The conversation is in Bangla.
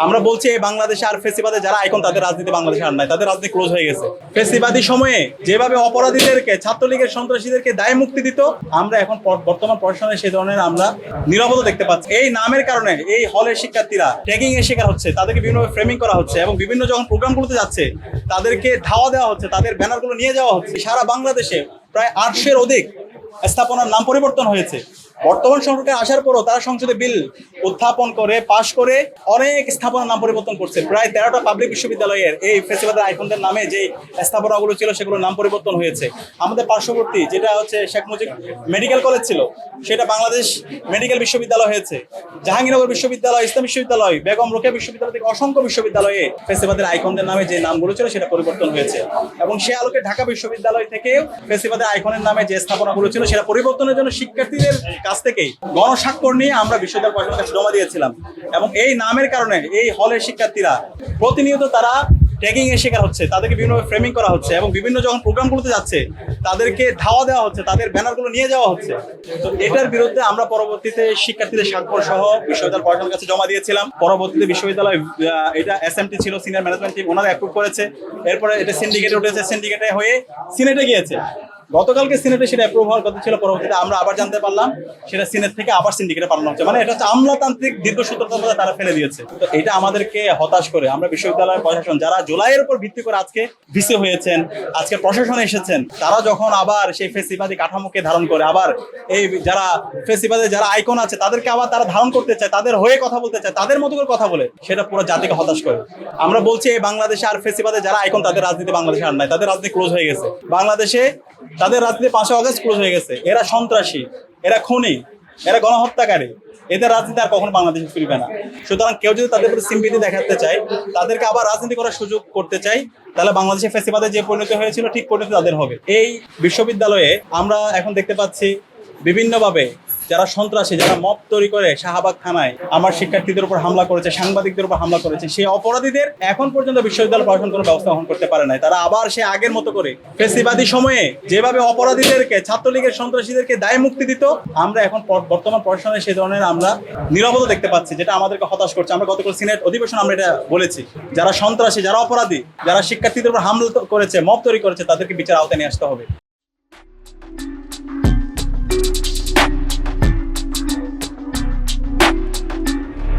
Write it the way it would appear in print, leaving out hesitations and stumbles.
আমরা বলছি এই বাংলাদেশে আর ফেসিবাদে যারা আইকন তাদের রাজনীতি বাংলাদেশে আর নাই, তাদের রাজনীতি ক্লোজ হয়ে গেছে। ফেসিবাদী সময়ে যেভাবে অপরাধীদেরকে, ছাত্রলীগের সন্ত্রাসীদেরকে দায় মুক্তি দিত, আমরা এখন বর্তমান প্রশাসনে সেই ধরনের আমরা নীরবতা দেখতে পাচ্ছি। এই নামের কারণে এই হলের শিক্ষার্থীরা ট্যাগিং এর শিকার হচ্ছে, তাদেরকে বিভিন্নভাবে ফ্রেমিং করা হচ্ছে এবং বিভিন্ন যখন প্রোগ্রামগুলোতে যাচ্ছে তাদেরকে ধাওয়া দেওয়া হচ্ছে, তাদের ব্যানারগুলো নিয়ে যাওয়া হচ্ছে। সারা বাংলাদেশে প্রায় 800-এর অধিক স্থাপনার নাম পরিবর্তন হয়েছে। বর্তমান সরকার আসার পরও তারা সংসদে বিল উত্থাপন করে পাশ করে অনেক স্থাপনার নাম পরিবর্তন করছে। প্রায় 13টা পাবলিক বিশ্ববিদ্যালয়ের এই ফেসিবাদের আইকনদের নামে যে স্থাপনাগুলো ছিল সেগুলোর নাম পরিবর্তন হয়েছে। আমাদের পার্শ্ববর্তী যেটা হচ্ছে শেখ মুজিব মেডিকেল কলেজ ছিল, সেটা বাংলাদেশ মেডিকেল বিশ্ববিদ্যালয় হয়েছে। জাহাঙ্গীরনগর বিশ্ববিদ্যালয়, ইসলাম বিশ্ববিদ্যালয়, বেগম রোকেয়া বিশ্ববিদ্যালয় থেকে অসংখ্য বিশ্ববিদ্যালয়ে ফেসিবাদের আইকনদের নামে যে নামগুলো ছিল সেটা পরিবর্তন হয়েছে। এবং সে আলোকে ঢাকা বিশ্ববিদ্যালয় থেকেও ফেসিবাদের আইকনের নামে যে স্থাপনাগুলো ছিল সেটা পরিবর্তনের জন্য শিক্ষার্থীদের কাছ থেকেই গণস্বাক্ষর নিয়ে আমরা বিশ্ববিদ্যালয় প্রশাসনের কাছে জমা দিয়েছিলাম। এবং এই নামের কারণে এই হলের শিক্ষার্থীরা প্রতিনিয়ত তারা ট্যাগিং এর শিকার হচ্ছে, তাদেরকে বিভিন্নভাবে ফ্রেমিং করা হচ্ছে এবং বিভিন্ন যখন প্রোগ্রামগুলোতে যাচ্ছে তাদেরকে ধাওয়া দেওয়া হচ্ছে, তাদের ব্যানারগুলো নিয়ে যাওয়া হচ্ছে। তো এটার বিরুদ্ধে আমরা পরবর্তীতে শিক্ষার্থীদের স্বাক্ষর সহ বিশ্ববিদ্যালয় প্রশাসনের কাছে জমা দিয়েছিলাম। পরবর্তীতে বিশ্ববিদ্যালয় এটা এসএমটি ছিল, সিনিয়র ম্যানেজমেন্ট টিম, ওনারা অ্যাপ্রুভ করেছে। এরপরে এটা সিন্ডিকেটে উঠেছে, সিন্ডিকেটে হয়ে সিনেটে গিয়েছে। গতকালকে সিনেটে সেটা অ্যাপ্রুভ হওয়ার কথা ছিল, পরবর্তীতে আমরা আবার জানতে পারলাম সেটা সিনেট থেকে আবার সিন্ডিকেটে পাঠানো হচ্ছে। মানে এটা হচ্ছে আমলাতান্ত্রিক দীর্ঘসূত্রতার মধ্যে তারা ফেলে দিয়েছে। তো এটা আমাদেরকে হতাশ করে আমরা বিশ্ববিদ্যালয়ের প্রশাসন যারা জুলাইয়ের উপর ভিত্তি করে আজকে ভিসি হয়েছেন, আজকে প্রশাসনে এসেছেন, তারা যখন আবার সেই ফেসিবাদী কাঠামোকে ধারণ করে আবার এই যারা ফেসিবাদে যারা আইকন আছে তাদেরকে আবার তারা ধারণ করতে চায়, তাদের হয়ে কথা বলতে চায়, তাদের মতো করে কথা বলে, সেটা পুরো জাতিকে হতাশ করে। আমরা বলছি এই বাংলাদেশে আর ফেসিবাদে যারা আইকন তাদের রাজনীতি বাংলাদেশে আর নাই, তাদের রাজনীতি ক্লোজ হয়ে গেছে। বাংলাদেশে তাদের রাজনীতি 5 আগস্ট ক্লোজ হয়ে গেছে। এরা সন্ত্রাসী, এরা খুনি, এরা গণহত্যাকারী, এদের রাজনীতি আর কখনো বাংলাদেশে ফিরবে না। সুতরাং কেউ যদি তাদের প্রতি সিম্পিতি দেখাতে চায়, তাদেরকে আবার রাজনীতি করার সুযোগ করতে চাই, তাহলে বাংলাদেশে ফেসিবাদে যে পরিণতি হয়েছিল ঠিক পরিণতি তাদের হবে। এই বিশ্ববিদ্যালয়ে আমরা এখন দেখতে পাচ্ছি বিভিন্নভাবে যারা সন্ত্রাসী, যারা মব তৈরি করে শাহবাগ থানায় আমার শিক্ষার্থীদের উপর হামলা করেছে, সাংবাদিকদের উপর হামলা করেছে, সেই অপরাধীদের এখন পর্যন্ত বিশ্ববিদ্যালয় প্রশাসন কোনো ব্যবস্থা গ্রহণ করতে পারে নাই। তারা আবার সে আগের মতো করে ফেসিবাদী সময়ে যেভাবে অপরাধীদেরকে, ছাত্রলীগের সন্ত্রাসীদেরকে দায় মুক্তি দিত, আমরা এখন বর্তমান প্রশাসনে সেই ধরনের আমরা নীরবতা দেখতে পাচ্ছি, যেটা আমাদেরকে হতাশ করছে। আমরা গতকাল সিনেট অধিবেশন আমরা এটা বলেছি, যারা সন্ত্রাসী, যারা অপরাধী, যারা শিক্ষার্থীদের উপর হামলা করেছে, মব তৈরি করেছে, তাদেরকে বিচার আওতায় নিয়ে আসতে হবে।